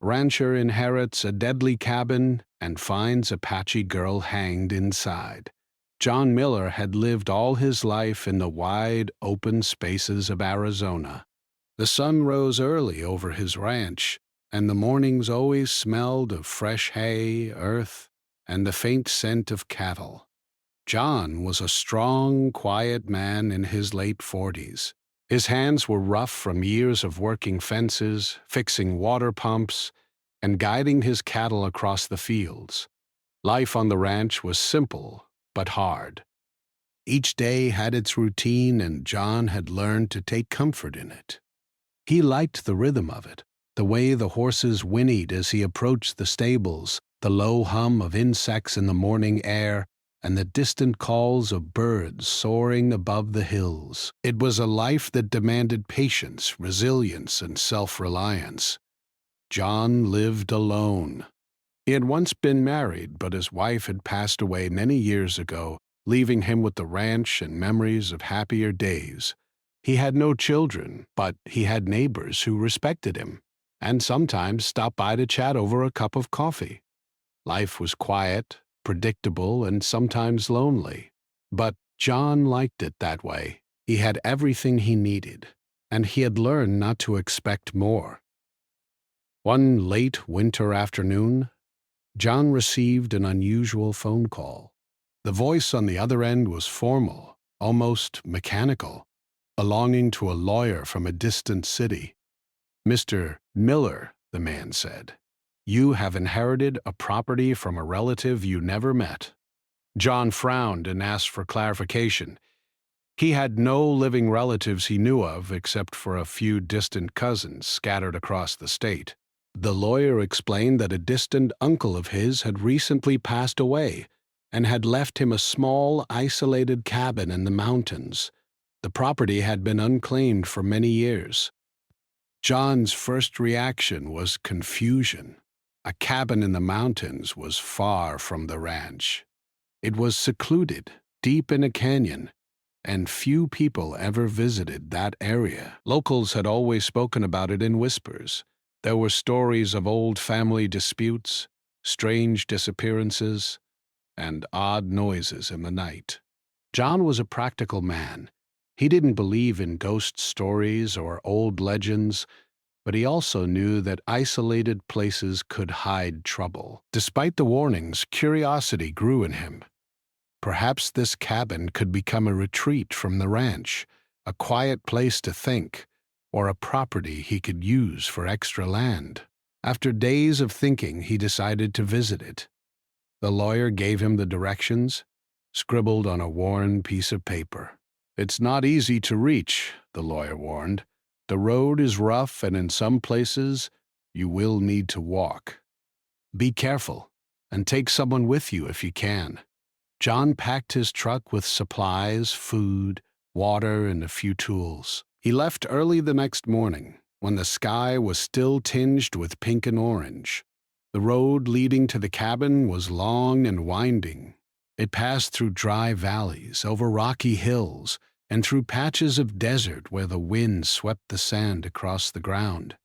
Rancher inherits a deadly cabin and finds Apache girl hanged inside. John Miller had lived all his life in the wide, open spaces of Arizona. The sun rose early over his ranch, and the mornings always smelled of fresh hay, earth, and the faint scent of cattle. John was a strong, quiet man in his late 40s. His hands were rough from years of working fences, fixing water pumps, and guiding his cattle across the fields. Life on the ranch was simple, but hard. Each day had its routine, and John had learned to take comfort in it. He liked the rhythm of it, the way the horses whinnied as he approached the stables, the low hum of insects in the morning air, and the distant calls of birds soaring above the hills. It was a life that demanded patience, resilience, and self-reliance. John lived alone. He had once been married, but his wife had passed away many years ago, leaving him with the ranch and memories of happier days. He had no children, but he had neighbors who respected him, and sometimes stopped by to chat over a cup of coffee. Life was quiet, predictable, and sometimes lonely. But John liked it that way. He had everything he needed, and he had learned not to expect more. One late winter afternoon, John received an unusual phone call. The voice on the other end was formal, almost mechanical, belonging to a lawyer from a distant city. "Mr. Miller," the man said, "you have inherited a property from a relative you never met." John frowned and asked for clarification. He had no living relatives he knew of except for a few distant cousins scattered across the state. The lawyer explained that a distant uncle of his had recently passed away and had left him a small, isolated cabin in the mountains. The property had been unclaimed for many years. John's first reaction was confusion. A cabin in the mountains was far from the ranch. It was secluded, deep in a canyon, and few people ever visited that area. Locals had always spoken about it in whispers. There were stories of old family disputes, strange disappearances, and odd noises in the night. John was a practical man. He didn't believe in ghost stories or old legends, but he also knew that isolated places could hide trouble. Despite the warnings, curiosity grew in him. Perhaps this cabin could become a retreat from the ranch, a quiet place to think, or a property he could use for extra land. After days of thinking, he decided to visit it. The lawyer gave him the directions, scribbled on a worn piece of paper. "It's not easy to reach," the lawyer warned. "The road is rough, and in some places you will need to walk. Be careful, and take someone with you if you can." John packed his truck with supplies, food, water, and a few tools. He left early the next morning, when the sky was still tinged with pink and orange. The road leading to the cabin was long and winding. It passed through dry valleys, over rocky hills, and through patches of desert where the wind swept the sand across the ground.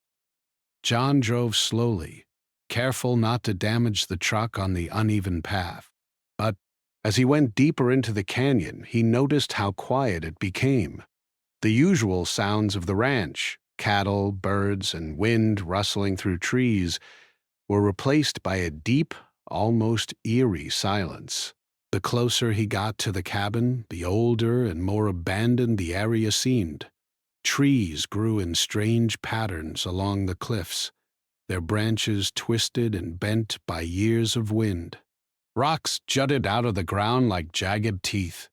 John drove slowly, careful not to damage the truck on the uneven path. But as he went deeper into the canyon, he noticed how quiet it became. The usual sounds of the ranch, cattle, birds, and wind rustling through trees, were replaced by a deep, almost eerie silence. The closer he got to the cabin, the older and more abandoned the area seemed. Trees grew in strange patterns along the cliffs, their branches twisted and bent by years of wind. Rocks jutted out of the ground like jagged teeth.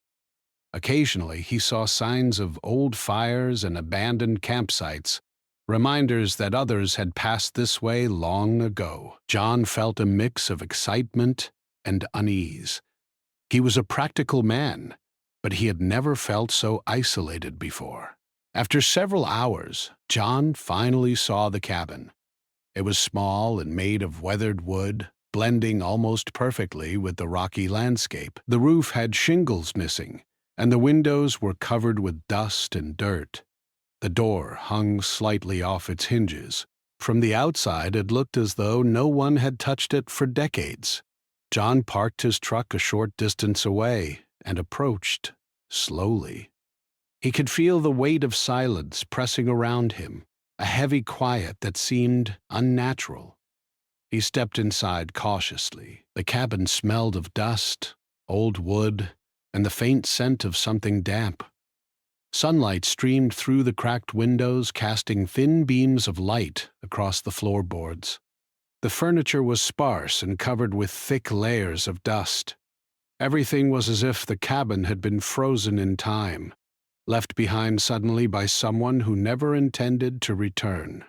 Occasionally, he saw signs of old fires and abandoned campsites, reminders that others had passed this way long ago. John felt a mix of excitement and unease. He was a practical man, but he had never felt so isolated before. After several hours, John finally saw the cabin. It was small and made of weathered wood, blending almost perfectly with the rocky landscape. The roof had shingles missing, and the windows were covered with dust and dirt. The door hung slightly off its hinges, From the outside, it looked as though no one had touched it for decades. John parked his truck a short distance away and approached slowly. He could feel the weight of silence pressing around him, a heavy quiet that seemed unnatural. He stepped inside cautiously. The cabin smelled of dust, old wood, and the faint scent of something damp. Sunlight streamed through the cracked windows, casting thin beams of light across the floorboards. The furniture was sparse and covered with thick layers of dust. Everything was as if the cabin had been frozen in time, left behind suddenly by someone who never intended to return.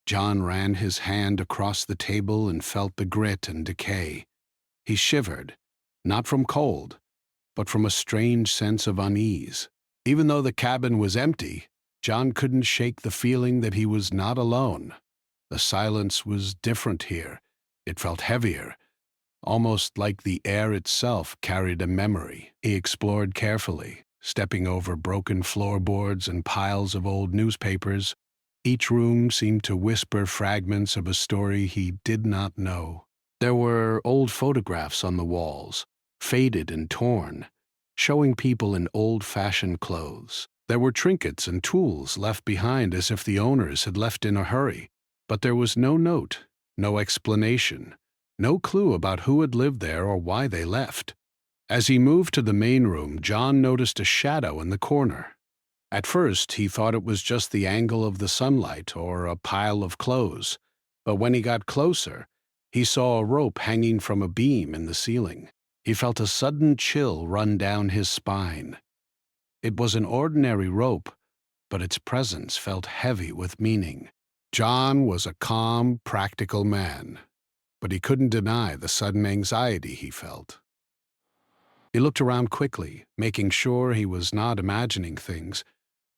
John ran his hand across the table and felt the grit and decay. He shivered, not from cold, but from a strange sense of unease. Even though the cabin was empty, John couldn't shake the feeling that he was not alone. The silence was different here. It felt heavier, almost like the air itself carried a memory. He explored carefully, stepping over broken floorboards and piles of old newspapers. Each room seemed to whisper fragments of a story he did not know. There were old photographs on the walls, faded and torn, showing people in old-fashioned clothes. There were trinkets and tools left behind as if the owners had left in a hurry. But there was no note, no explanation, no clue about who had lived there or why they left. As he moved to the main room, John noticed a shadow in the corner. At first, he thought it was just the angle of the sunlight or a pile of clothes, but when he got closer, he saw a rope hanging from a beam in the ceiling. He felt a sudden chill run down his spine. It was an ordinary rope, but its presence felt heavy with meaning. John was a calm, practical man, but he couldn't deny the sudden anxiety he felt. He looked around quickly, making sure he was not imagining things,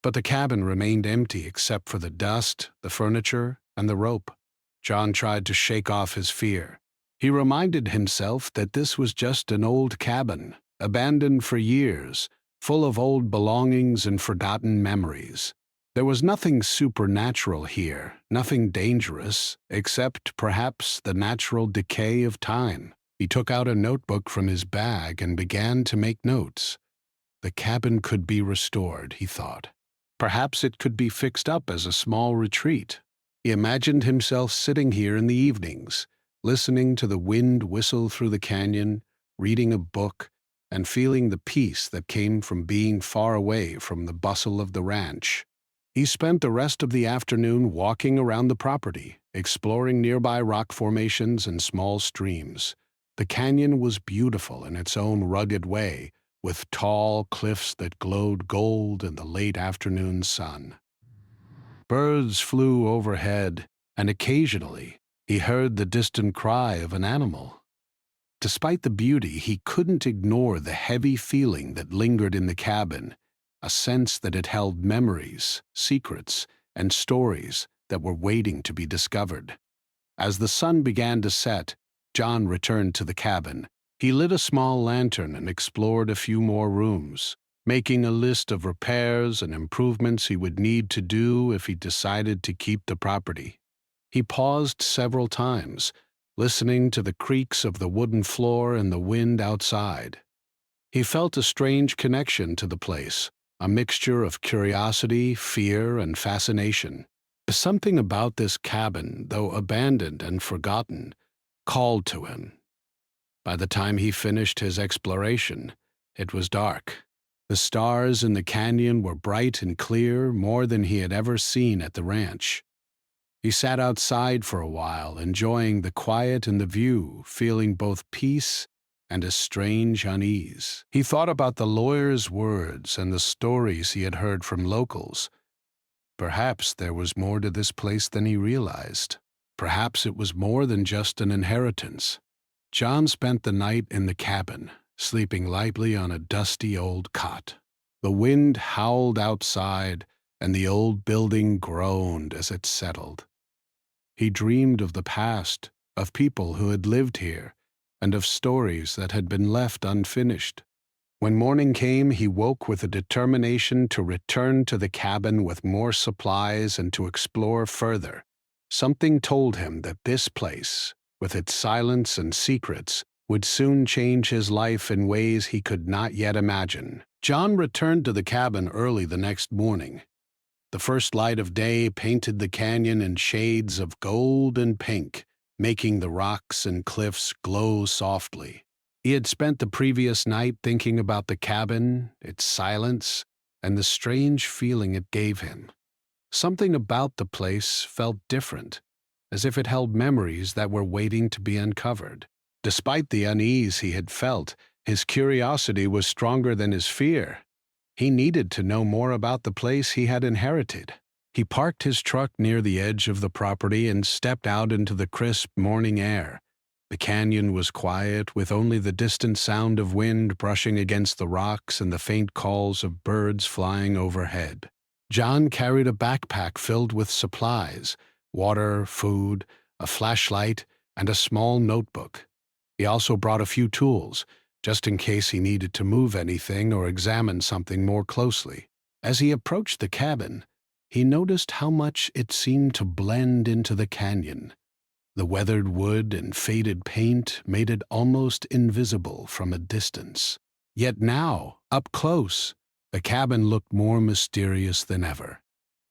but the cabin remained empty except for the dust, the furniture, and the rope. John tried to shake off his fear. He reminded himself that this was just an old cabin, abandoned for years, full of old belongings and forgotten memories. There was nothing supernatural here, nothing dangerous, except perhaps the natural decay of time. He took out a notebook from his bag and began to make notes. The cabin could be restored, he thought. Perhaps it could be fixed up as a small retreat. He imagined himself sitting here in the evenings, listening to the wind whistle through the canyon, reading a book, and feeling the peace that came from being far away from the bustle of the ranch. He spent the rest of the afternoon walking around the property, exploring nearby rock formations and small streams. The canyon was beautiful in its own rugged way, with tall cliffs that glowed gold in the late afternoon sun. Birds flew overhead, and occasionally he heard the distant cry of an animal. Despite the beauty, he couldn't ignore the heavy feeling that lingered in the cabin, a sense that it held memories, secrets, and stories that were waiting to be discovered. As the sun began to set, John returned to the cabin. He lit a small lantern and explored a few more rooms, making a list of repairs and improvements he would need to do if he decided to keep the property. He paused several times, listening to the creaks of the wooden floor and the wind outside. He felt a strange connection to the place, a mixture of curiosity, fear, and fascination. Something about this cabin, though abandoned and forgotten, called to him. By the time he finished his exploration, it was dark. The stars in the canyon were bright and clear, more than he had ever seen at the ranch. He sat outside for a while, enjoying the quiet and the view, feeling both peace and a strange unease. He thought about the lawyer's words and the stories he had heard from locals. Perhaps there was more to this place than he realized. Perhaps it was more than just an inheritance. John spent the night in the cabin, sleeping lightly on a dusty old cot. The wind howled outside, and the old building groaned as it settled. He dreamed of the past, of people who had lived here, and of stories that had been left unfinished. When morning came, he woke with a determination to return to the cabin with more supplies and to explore further. Something told him that this place, with its silence and secrets, would soon change his life in ways he could not yet imagine. John returned to the cabin early the next morning. The first light of day painted the canyon in shades of gold and pink, making the rocks and cliffs glow softly. He had spent the previous night thinking about the cabin, its silence, and the strange feeling it gave him. Something about the place felt different, as if it held memories that were waiting to be uncovered. Despite the unease he had felt, his curiosity was stronger than his fear. He needed to know more about the place he had inherited. He parked his truck near the edge of the property and stepped out into the crisp morning air. The canyon was quiet, with only the distant sound of wind brushing against the rocks and the faint calls of birds flying overhead. John carried a backpack filled with supplies: water, food, a flashlight, and a small notebook. He also brought a few tools, just in case he needed to move anything or examine something more closely. As he approached the cabin, he noticed how much it seemed to blend into the canyon. The weathered wood and faded paint made it almost invisible from a distance. Yet now, up close, the cabin looked more mysterious than ever.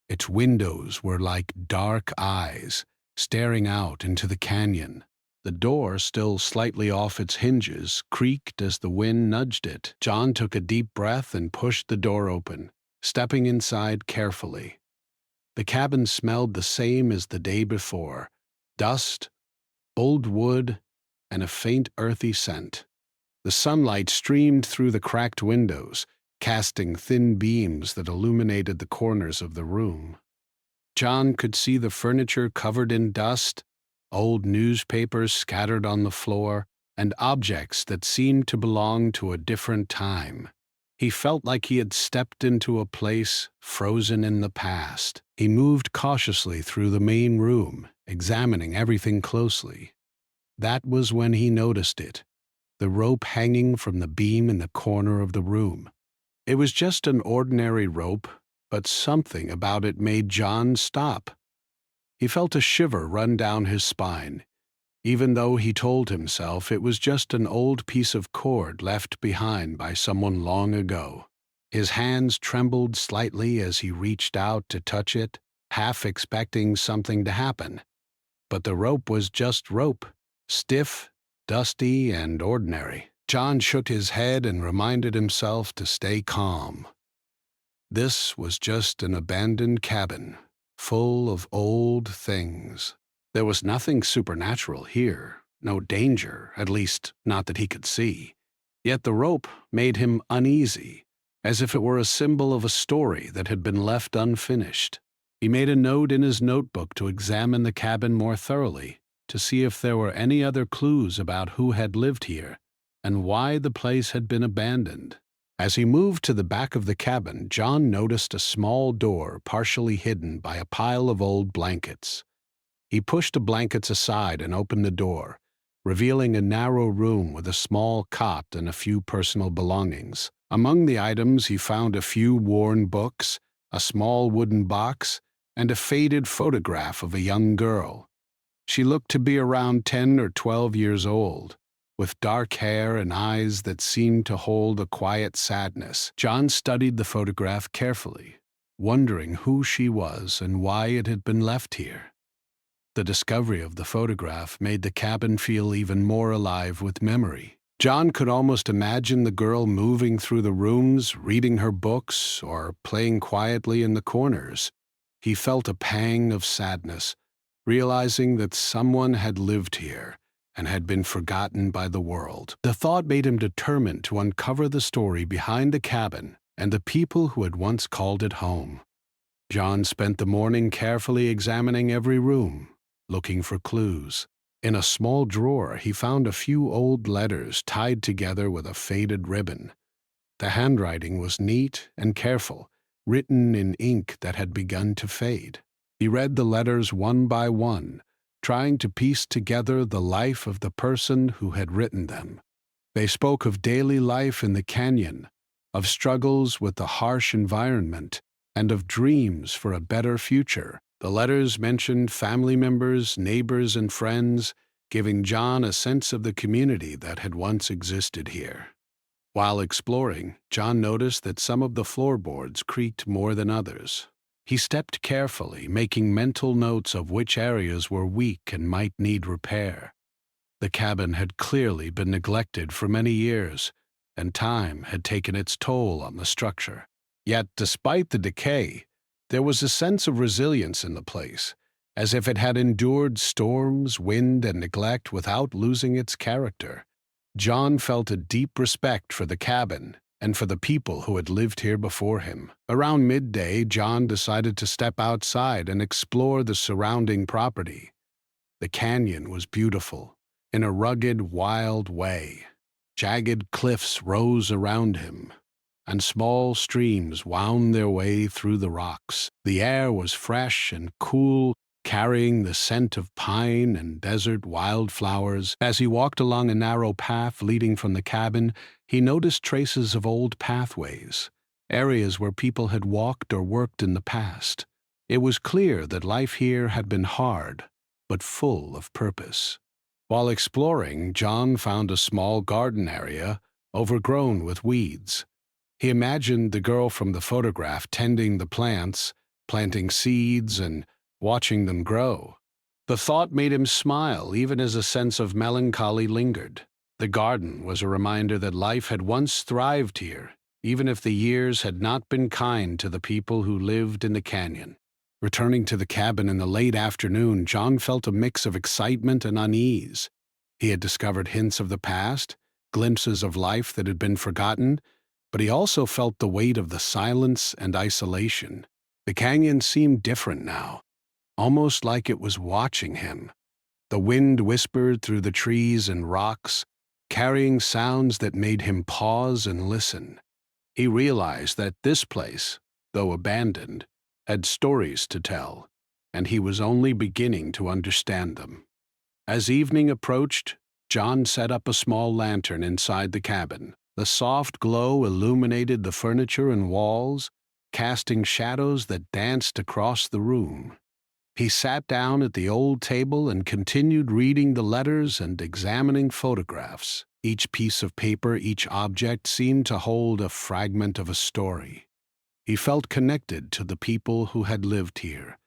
Its windows were like dark eyes, staring out into the canyon. The door, still slightly off its hinges, creaked as the wind nudged it. John took a deep breath and pushed the door open, stepping inside carefully. The cabin smelled the same as the day before: dust, old wood, and a faint earthy scent. The sunlight streamed through the cracked windows, casting thin beams that illuminated the corners of the room. John could see the furniture covered in dust, old newspapers scattered on the floor, and objects that seemed to belong to a different time. He felt like he had stepped into a place frozen in the past. He moved cautiously through the main room, examining everything closely. That was when he noticed it: the rope hanging from the beam in the corner of the room. It was just an ordinary rope, but something about it made John stop. He felt a shiver run down his spine, even though he told himself it was just an old piece of cord left behind by someone long ago. His hands trembled slightly as he reached out to touch it, half expecting something to happen. But the rope was just rope, stiff, dusty, and ordinary. John shook his head and reminded himself to stay calm. This was just an abandoned cabin, full of old things. There was nothing supernatural here, no danger, at least not that he could see. Yet the rope made him uneasy, as if it were a symbol of a story that had been left unfinished. He made a note in his notebook to examine the cabin more thoroughly, to see if there were any other clues about who had lived here and why the place had been abandoned. As he moved to the back of the cabin, John noticed a small door partially hidden by a pile of old blankets. He pushed the blankets aside and opened the door, revealing a narrow room with a small cot and a few personal belongings. Among the items, he found a few worn books, a small wooden box, and a faded photograph of a young girl. She looked to be around 10 or 12 years old, with dark hair and eyes that seemed to hold a quiet sadness. John studied the photograph carefully, wondering who she was and why it had been left here. The discovery of the photograph made the cabin feel even more alive with memory. John could almost imagine the girl moving through the rooms, reading her books, or playing quietly in the corners. He felt a pang of sadness, realizing that someone had lived here and had been forgotten by the world. The thought made him determined to uncover the story behind the cabin and the people who had once called it home. John spent the morning carefully examining every room, looking for clues. In a small drawer, he found a few old letters tied together with a faded ribbon. The handwriting was neat and careful, written in ink that had begun to fade. He read the letters one by one, trying to piece together the life of the person who had written them. They spoke of daily life in the canyon, of struggles with the harsh environment, and of dreams for a better future. The letters mentioned family members, neighbors, and friends, giving John a sense of the community that had once existed here. While exploring, John noticed that some of the floorboards creaked more than others. He stepped carefully, making mental notes of which areas were weak and might need repair. The cabin had clearly been neglected for many years, and time had taken its toll on the structure. Yet, despite the decay, there was a sense of resilience in the place, as if it had endured storms, wind, and neglect without losing its character. John felt a deep respect for the cabin and for the people who had lived here before him. Around midday, John decided to step outside and explore the surrounding property. The canyon was beautiful, in a rugged, wild way. Jagged cliffs rose around him, and small streams wound their way through the rocks. The air was fresh and cool, carrying the scent of pine and desert wildflowers. As he walked along a narrow path leading from the cabin, he noticed traces of old pathways, areas where people had walked or worked in the past. It was clear that life here had been hard, but full of purpose. While exploring, John found a small garden area overgrown with weeds. He imagined the girl from the photograph tending the plants, planting seeds, and watching them grow. The thought made him smile, even as a sense of melancholy lingered. The garden was a reminder that life had once thrived here, even if the years had not been kind to the people who lived in the canyon. Returning to the cabin in the late afternoon, John felt a mix of excitement and unease. He had discovered hints of the past, glimpses of life that had been forgotten, but he also felt the weight of the silence and isolation. The canyon seemed different now, almost like it was watching him. The wind whispered through the trees and rocks, carrying sounds that made him pause and listen. He realized that this place, though abandoned, had stories to tell, and he was only beginning to understand them. As evening approached, John set up a small lantern inside the cabin. The soft glow illuminated the furniture and walls, casting shadows that danced across the room. He sat down at the old table and continued reading the letters and examining photographs. Each piece of paper, each object seemed to hold a fragment of a story. He felt connected to the people who had lived here,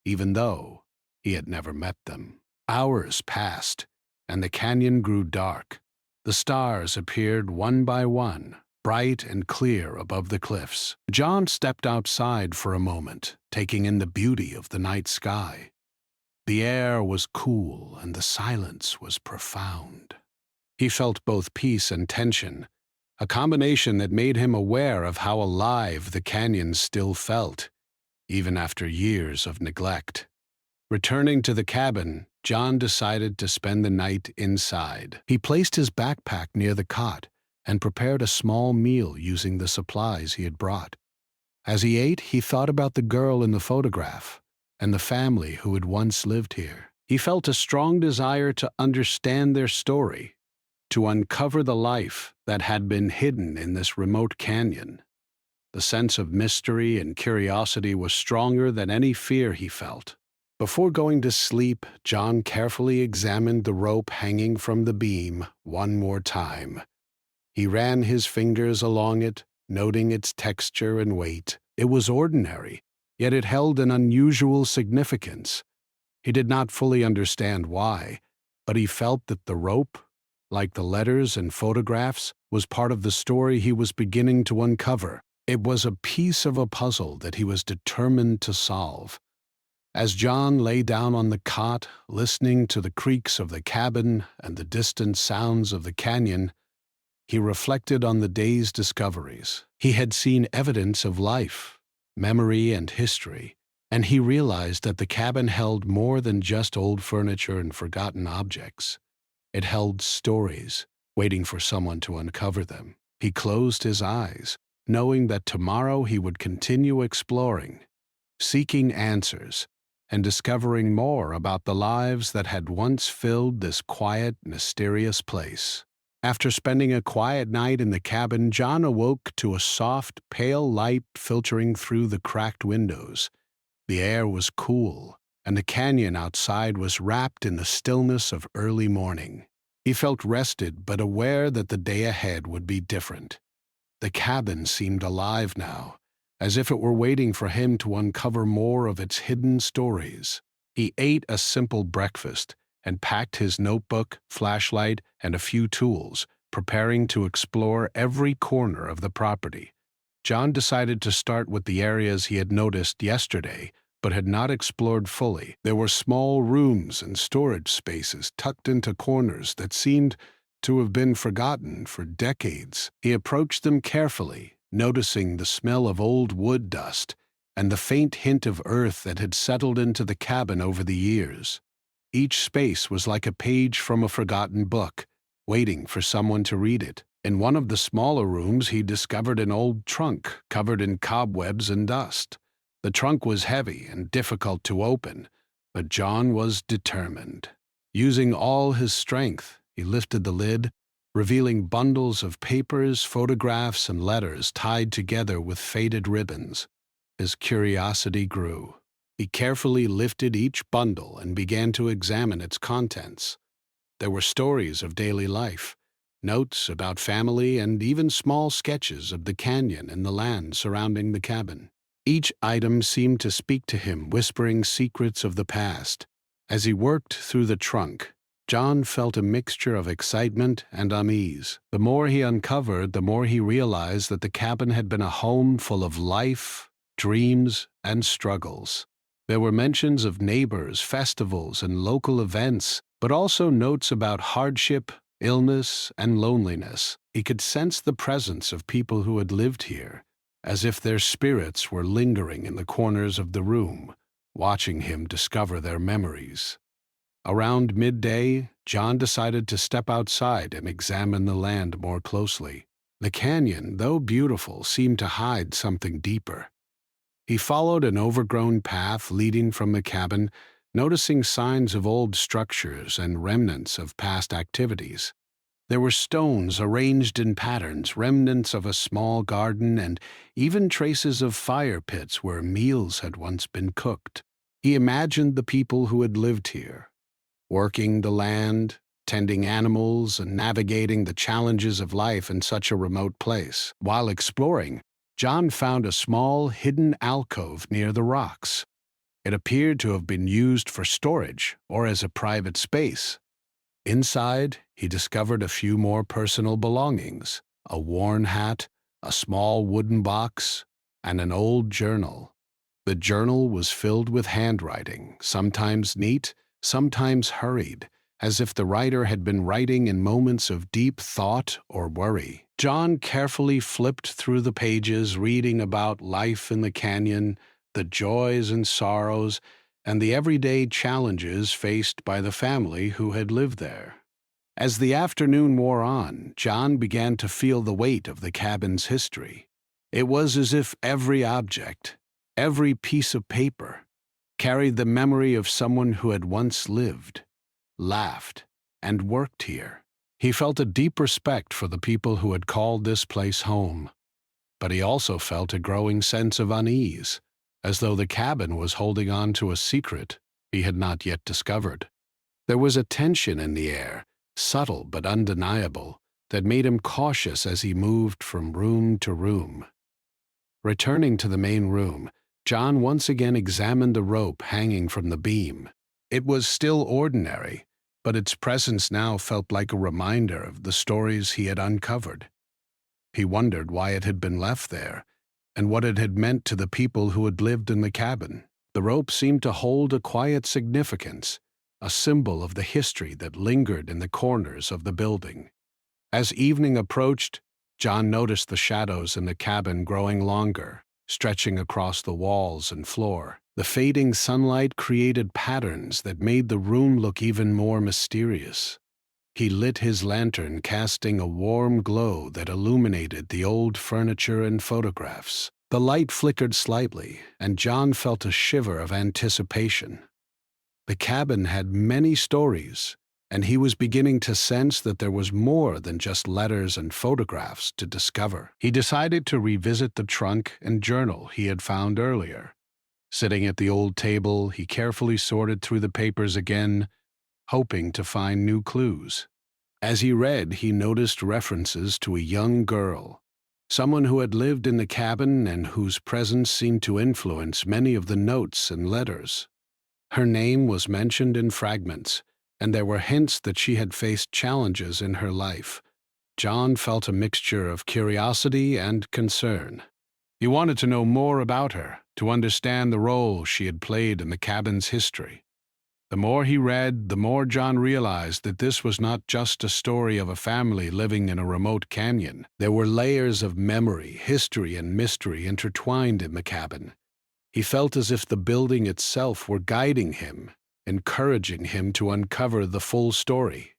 even though he had never met them. Hours passed, and the canyon grew dark. The stars appeared one by one, bright and clear above the cliffs. John stepped outside for a moment, taking in the beauty of the night sky. The air was cool and the silence was profound. He felt both peace and tension, a combination that made him aware of how alive the canyon still felt, even after years of neglect. Returning to the cabin, John decided to spend the night inside. He placed his backpack near the cot and prepared a small meal using the supplies he had brought. As he ate, he thought about the girl in the photograph and the family who had once lived here. He felt a strong desire to understand their story, to uncover the life that had been hidden in this remote canyon. The sense of mystery and curiosity was stronger than any fear he felt. Before going to sleep, John carefully examined the rope hanging from the beam one more time. He ran his fingers along it, noting its texture and weight. It was ordinary, yet it held an unusual significance. He did not fully understand why, but he felt that the rope, like the letters and photographs, was part of the story he was beginning to uncover. It was a piece of a puzzle that he was determined to solve. As John lay down on the cot, listening to the creaks of the cabin and the distant sounds of the canyon, he reflected on the day's discoveries. He had seen evidence of life, memory, and history, and he realized that the cabin held more than just old furniture and forgotten objects. It held stories, waiting for someone to uncover them. He closed his eyes, knowing that tomorrow he would continue exploring, seeking answers, and discovering more about the lives that had once filled this quiet, mysterious place. After spending a quiet night in the cabin, John awoke to a soft, pale light filtering through the cracked windows. The air was cool, and the canyon outside was wrapped in the stillness of early morning. He felt rested but aware that the day ahead would be different. The cabin seemed alive now, as if it were waiting for him to uncover more of its hidden stories. He ate a simple breakfast and packed his notebook, flashlight, and a few tools, preparing to explore every corner of the property. John decided to start with the areas he had noticed yesterday but had not explored fully. There were small rooms and storage spaces tucked into corners that seemed to have been forgotten for decades. He approached them carefully, noticing the smell of old wood dust and the faint hint of earth that had settled into the cabin over the years. Each space was like a page from a forgotten book, waiting for someone to read it. In one of the smaller rooms, he discovered an old trunk covered in cobwebs and dust. The trunk was heavy and difficult to open, but John was determined. Using all his strength, he lifted the lid, revealing bundles of papers, photographs, and letters tied together with faded ribbons. His curiosity grew. He carefully lifted each bundle and began to examine its contents. There were stories of daily life, notes about family, and even small sketches of the canyon and the land surrounding the cabin. Each item seemed to speak to him, whispering secrets of the past. As he worked through the trunk, John felt a mixture of excitement and unease. The more he uncovered, the more he realized that the cabin had been a home full of life, dreams, and struggles. There were mentions of neighbors, festivals, and local events, but also notes about hardship, illness, and loneliness. He could sense the presence of people who had lived here, as if their spirits were lingering in the corners of the room, watching him discover their memories. Around midday, John decided to step outside and examine the land more closely. The canyon, though beautiful, seemed to hide something deeper. He followed an overgrown path leading from the cabin, noticing signs of old structures and remnants of past activities. There were stones arranged in patterns, remnants of a small garden, and even traces of fire pits where meals had once been cooked. He imagined the people who had lived here, working the land, tending animals, and navigating the challenges of life in such a remote place. While exploring, John found a small, hidden alcove near the rocks. It appeared to have been used for storage or as a private space. Inside, he discovered a few more personal belongings: a worn hat, a small wooden box, and an old journal. The journal was filled with handwriting, sometimes neat, sometimes hurried, as if the writer had been writing in moments of deep thought or worry. John carefully flipped through the pages, reading about life in the canyon, the joys and sorrows, and the everyday challenges faced by the family who had lived there. As the afternoon wore on, John began to feel the weight of the cabin's history. It was as if every object, every piece of paper, carried the memory of someone who had once lived, laughed, and worked here. He felt a deep respect for the people who had called this place home, but he also felt a growing sense of unease, as though the cabin was holding on to a secret he had not yet discovered. There was a tension in the air, subtle but undeniable, that made him cautious as he moved from room to room. Returning to the main room, John once again examined the rope hanging from the beam. It was still ordinary, but its presence now felt like a reminder of the stories he had uncovered. He wondered why it had been left there, and what it had meant to the people who had lived in the cabin. The rope seemed to hold a quiet significance, a symbol of the history that lingered in the corners of the building. As evening approached, John noticed the shadows in the cabin growing longer, stretching across the walls and floor. The fading sunlight created patterns that made the room look even more mysterious. He lit his lantern, casting a warm glow that illuminated the old furniture and photographs. The light flickered slightly, and John felt a shiver of anticipation. The cabin had many stories, and he was beginning to sense that there was more than just letters and photographs to discover. He decided to revisit the trunk and journal he had found earlier. Sitting at the old table, he carefully sorted through the papers again, hoping to find new clues. As he read, he noticed references to a young girl, someone who had lived in the cabin and whose presence seemed to influence many of the notes and letters. Her name was mentioned in fragments, and there were hints that she had faced challenges in her life. John felt a mixture of curiosity and concern. He wanted to know more about her, to understand the role she had played in the cabin's history. The more he read, the more John realized that this was not just a story of a family living in a remote canyon. There were layers of memory, history, and mystery intertwined in the cabin. He felt as if the building itself were guiding him, encouraging him to uncover the full story.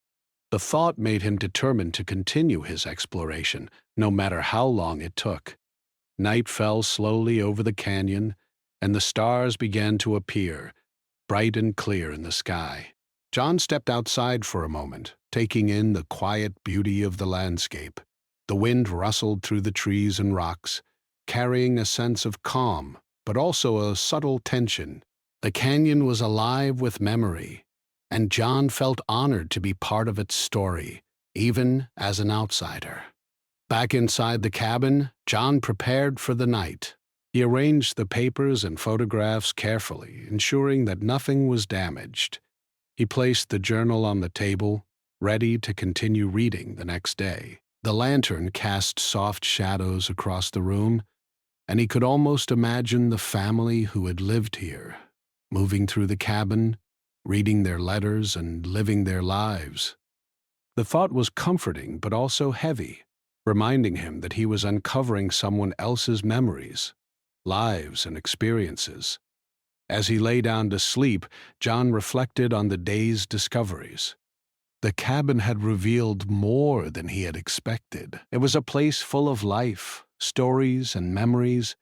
The thought made him determined to continue his exploration, no matter how long it took. Night fell slowly over the canyon, and the stars began to appear, bright and clear in the sky. John stepped outside for a moment, taking in the quiet beauty of the landscape. The wind rustled through the trees and rocks, carrying a sense of calm, but also a subtle tension. The canyon was alive with memory, and John felt honored to be part of its story, even as an outsider. Back inside the cabin, John prepared for the night. He arranged the papers and photographs carefully, ensuring that nothing was damaged. He placed the journal on the table, ready to continue reading the next day. The lantern cast soft shadows across the room, and he could almost imagine the family who had lived here, moving through the cabin, reading their letters and living their lives. The thought was comforting but also heavy, reminding him that he was uncovering someone else's memories, lives, and experiences. As he lay down to sleep, John reflected on the day's discoveries. The cabin had revealed more than he had expected. It was a place full of life, stories, and memories,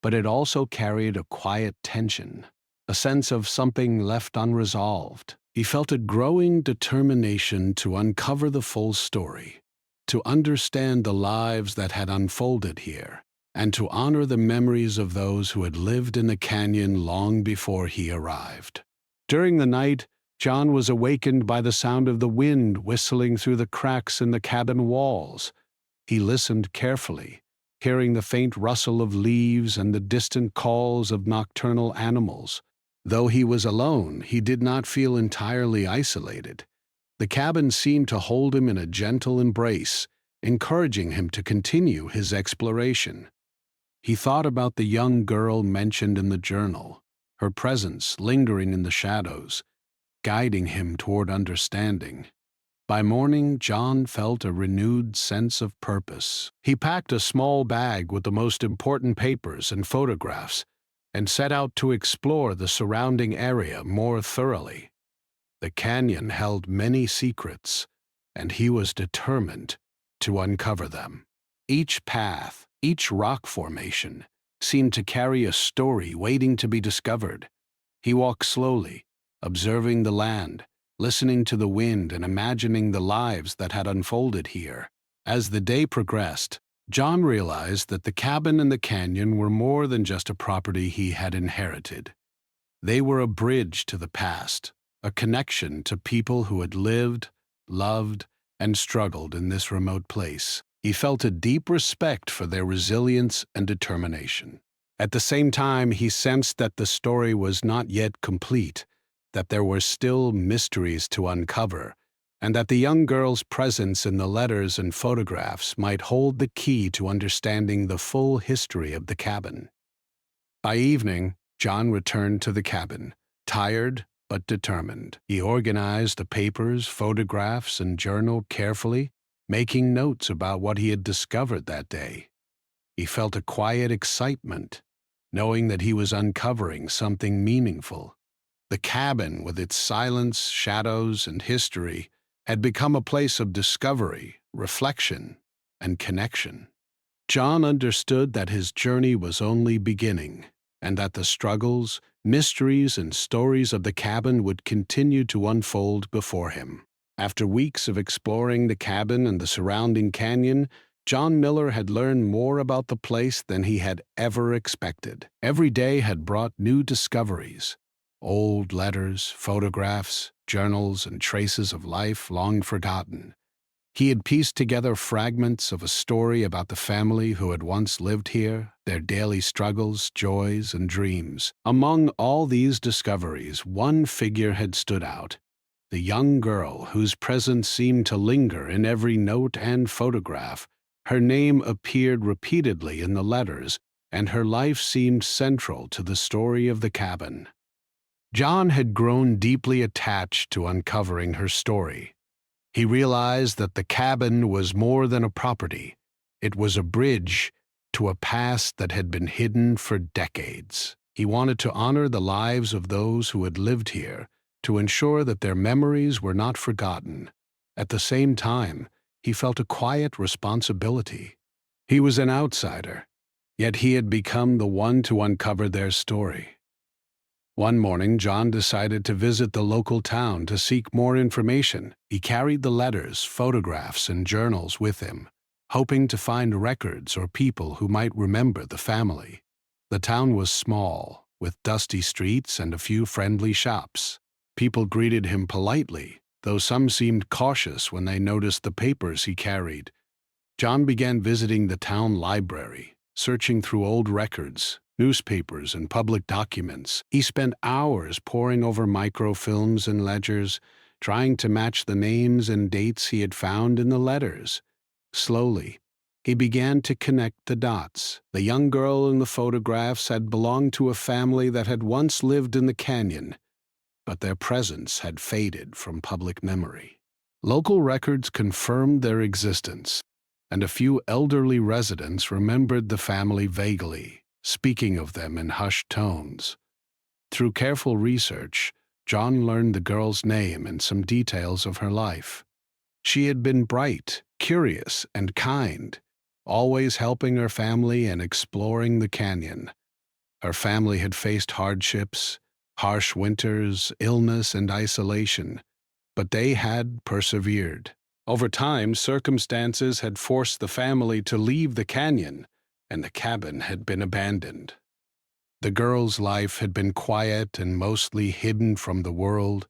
but it also carried a quiet tension, a sense of something left unresolved. He felt a growing determination to uncover the full story, to understand the lives that had unfolded here, and to honor the memories of those who had lived in the canyon long before he arrived. During the night, John was awakened by the sound of the wind whistling through the cracks in the cabin walls. He listened carefully, hearing the faint rustle of leaves and the distant calls of nocturnal animals. Though he was alone, he did not feel entirely isolated. The cabin seemed to hold him in a gentle embrace, encouraging him to continue his exploration. He thought about the young girl mentioned in the journal, her presence lingering in the shadows, guiding him toward understanding. By morning, John felt a renewed sense of purpose. He packed a small bag with the most important papers and photographs and set out to explore the surrounding area more thoroughly. The canyon held many secrets, and he was determined to uncover them. Each path, each rock formation, seemed to carry a story waiting to be discovered. He walked slowly, observing the land, listening to the wind and imagining the lives that had unfolded here. As the day progressed, John realized that the cabin and the canyon were more than just a property he had inherited. They were a bridge to the past, a connection to people who had lived, loved, and struggled in this remote place. He felt a deep respect for their resilience and determination. At the same time, he sensed that the story was not yet complete, that there were still mysteries to uncover, and that the young girl's presence in the letters and photographs might hold the key to understanding the full history of the cabin. By evening, John returned to the cabin, tired but determined. He organized the papers, photographs, and journal carefully, making notes about what he had discovered that day. He felt a quiet excitement, knowing that he was uncovering something meaningful. The cabin, with its silence, shadows, and history, had become a place of discovery, reflection, and connection. John understood that his journey was only beginning, and that the struggles, mysteries, and stories of the cabin would continue to unfold before him. After weeks of exploring the cabin and the surrounding canyon, John Miller had learned more about the place than he had ever expected. Every day had brought new discoveries: old letters, photographs, journals, and traces of life long forgotten. He had pieced together fragments of a story about the family who had once lived here, their daily struggles, joys, and dreams. Among all these discoveries, one figure had stood out: the young girl whose presence seemed to linger in every note and photograph. Her name appeared repeatedly in the letters, and her life seemed central to the story of the cabin. John had grown deeply attached to uncovering her story. He realized that the cabin was more than a property. It was a bridge to a past that had been hidden for decades. He wanted to honor the lives of those who had lived here, to ensure that their memories were not forgotten. At the same time, he felt a quiet responsibility. He was an outsider, yet he had become the one to uncover their story. One morning, John decided to visit the local town to seek more information. He carried the letters, photographs, and journals with him, hoping to find records or people who might remember the family. The town was small, with dusty streets and a few friendly shops. People greeted him politely, though some seemed cautious when they noticed the papers he carried. John began visiting the town library, searching through old records, newspapers, and public documents. He spent hours poring over microfilms and ledgers, trying to match the names and dates he had found in the letters. Slowly, he began to connect the dots. The young girl in the photographs had belonged to a family that had once lived in the canyon, but their presence had faded from public memory. Local records confirmed their existence, and a few elderly residents remembered the family vaguely, speaking of them in hushed tones. Through careful research, John learned the girl's name and some details of her life. She had been bright, curious, and kind, always helping her family and exploring the canyon. Her family had faced hardships, harsh winters, illness, and isolation, but they had persevered. Over time, circumstances had forced the family to leave the canyon, and the cabin had been abandoned. The girl's life had been quiet and mostly hidden from the world,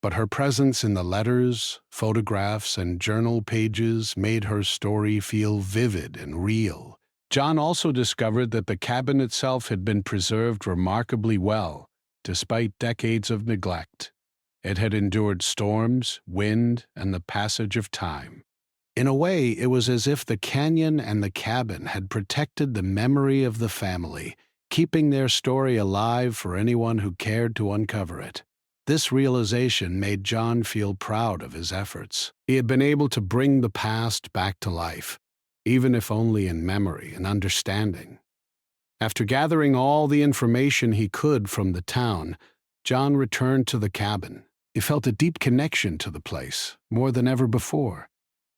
but her presence in the letters, photographs, and journal pages made her story feel vivid and real. John also discovered that the cabin itself had been preserved remarkably well, despite decades of neglect. It had endured storms, wind, and the passage of time. In a way, it was as if the canyon and the cabin had protected the memory of the family, keeping their story alive for anyone who cared to uncover it. This realization made John feel proud of his efforts. He had been able to bring the past back to life, even if only in memory and understanding. After gathering all the information he could from the town, John returned to the cabin. He felt a deep connection to the place, more than ever before.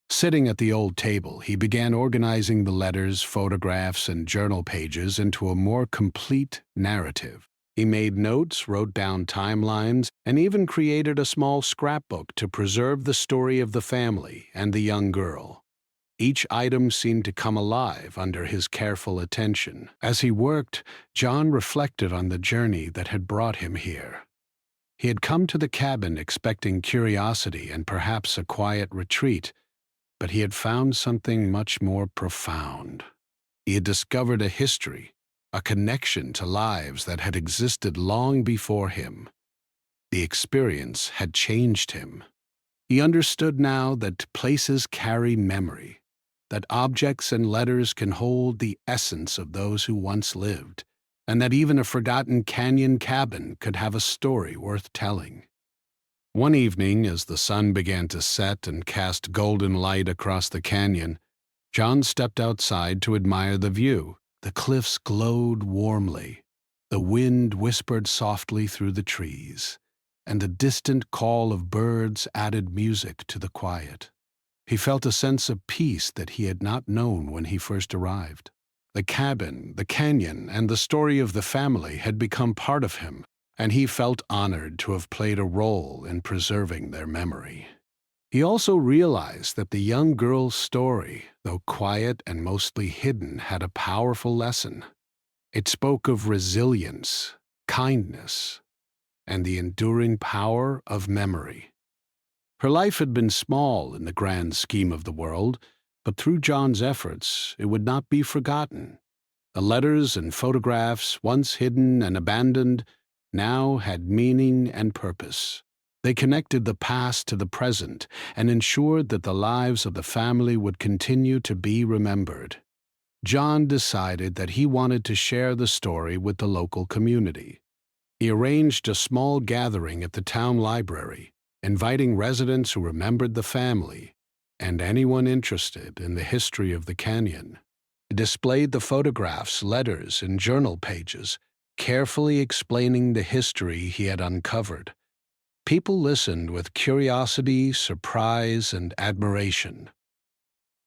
Sitting at the old table, he began organizing the letters, photographs, and journal pages into a more complete narrative. He made notes, wrote down timelines, and even created a small scrapbook to preserve the story of the family and the young girl. Each item seemed to come alive under his careful attention. As he worked, John reflected on the journey that had brought him here. He had come to the cabin expecting curiosity and perhaps a quiet retreat, but he had found something much more profound. He had discovered a history, a connection to lives that had existed long before him. The experience had changed him. He understood now that places carry memory, that objects and letters can hold the essence of those who once lived, and that even a forgotten canyon cabin could have a story worth telling. One evening, as the sun began to set and cast golden light across the canyon, John stepped outside to admire the view. The cliffs glowed warmly, the wind whispered softly through the trees, and the distant call of birds added music to the quiet. He felt a sense of peace that he had not known when he first arrived. The cabin, the canyon, and the story of the family had become part of him, and he felt honored to have played a role in preserving their memory. He also realized that the young girl's story, though quiet and mostly hidden, had a powerful lesson. It spoke of resilience, kindness, and the enduring power of memory. Her life had been small in the grand scheme of the world, but through John's efforts, it would not be forgotten. The letters and photographs, once hidden and abandoned, now had meaning and purpose. They connected the past to the present and ensured that the lives of the family would continue to be remembered. John decided that he wanted to share the story with the local community. He arranged a small gathering at the town library, inviting residents who remembered the family and anyone interested in the history of the canyon. He displayed the photographs, letters, and journal pages, carefully explaining the history he had uncovered. People listened with curiosity, surprise, and admiration.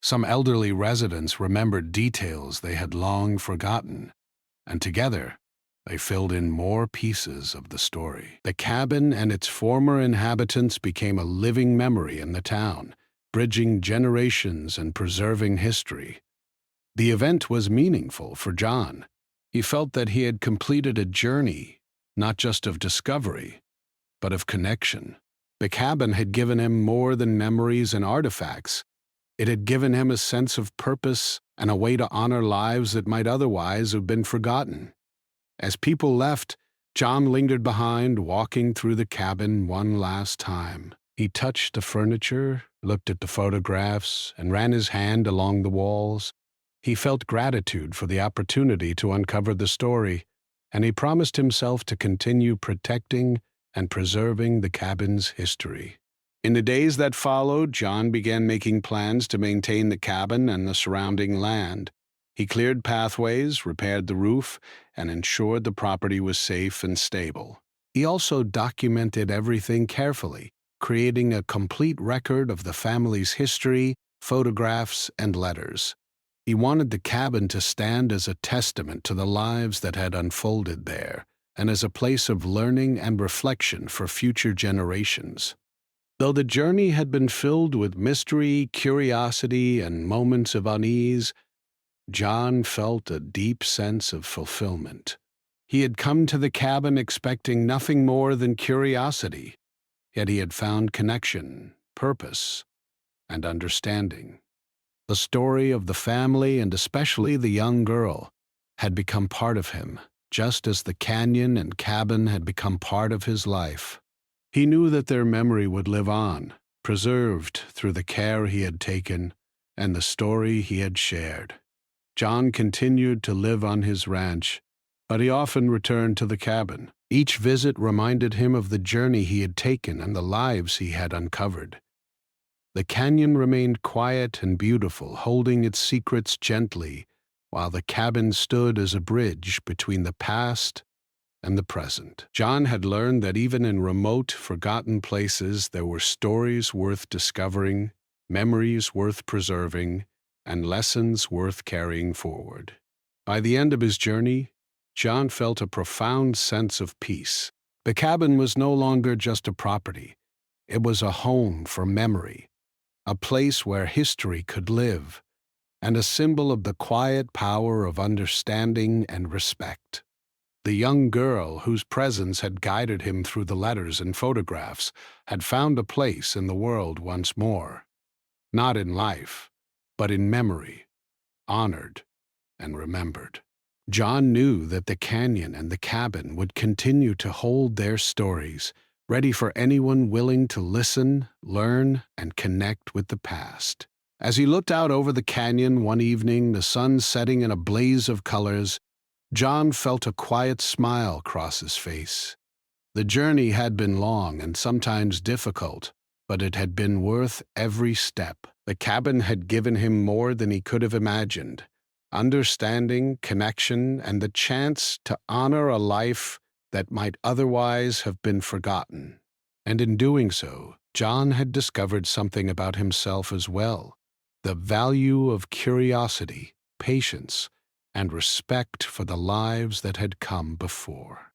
Some elderly residents remembered details they had long forgotten, and together they filled in more pieces of the story. The cabin and its former inhabitants became a living memory in the town, bridging generations and preserving history. The event was meaningful for John. He felt that he had completed a journey, not just of discovery, but of connection. The cabin had given him more than memories and artifacts. It had given him a sense of purpose and a way to honor lives that might otherwise have been forgotten. As people left, John lingered behind, walking through the cabin one last time. He touched the furniture, looked at the photographs, and ran his hand along the walls. He felt gratitude for the opportunity to uncover the story, and he promised himself to continue protecting and preserving the cabin's history. In the days that followed, John began making plans to maintain the cabin and the surrounding land. He cleared pathways, repaired the roof, and ensured the property was safe and stable. He also documented everything carefully, creating a complete record of the family's history, photographs, and letters. He wanted the cabin to stand as a testament to the lives that had unfolded there, and as a place of learning and reflection for future generations. Though the journey had been filled with mystery, curiosity, and moments of unease, John felt a deep sense of fulfillment. He had come to the cabin expecting nothing more than curiosity, yet he had found connection, purpose, and understanding. The story of the family, and especially the young girl, had become part of him, just as the canyon and cabin had become part of his life. He knew that their memory would live on, preserved through the care he had taken and the story he had shared. John continued to live on his ranch, but he often returned to the cabin. Each visit reminded him of the journey he had taken and the lives he had uncovered. The canyon remained quiet and beautiful, holding its secrets gently, while the cabin stood as a bridge between the past and the present. John had learned that even in remote, forgotten places, there were stories worth discovering, memories worth preserving, and lessons worth carrying forward. By the end of his journey, John felt a profound sense of peace. The cabin was no longer just a property. It was a home for memory, a place where history could live, and a symbol of the quiet power of understanding and respect. The young girl whose presence had guided him through the letters and photographs had found a place in the world once more, not in life, but in memory, honored and remembered. John knew that the canyon and the cabin would continue to hold their stories, ready for anyone willing to listen, learn, and connect with the past. As he looked out over the canyon one evening, the sun setting in a blaze of colors, John felt a quiet smile cross his face. The journey had been long and sometimes difficult, but it had been worth every step. The cabin had given him more than he could have imagined: understanding, connection, and the chance to honor a life that might otherwise have been forgotten. And in doing so, John had discovered something about himself as well: the value of curiosity, patience, and respect for the lives that had come before.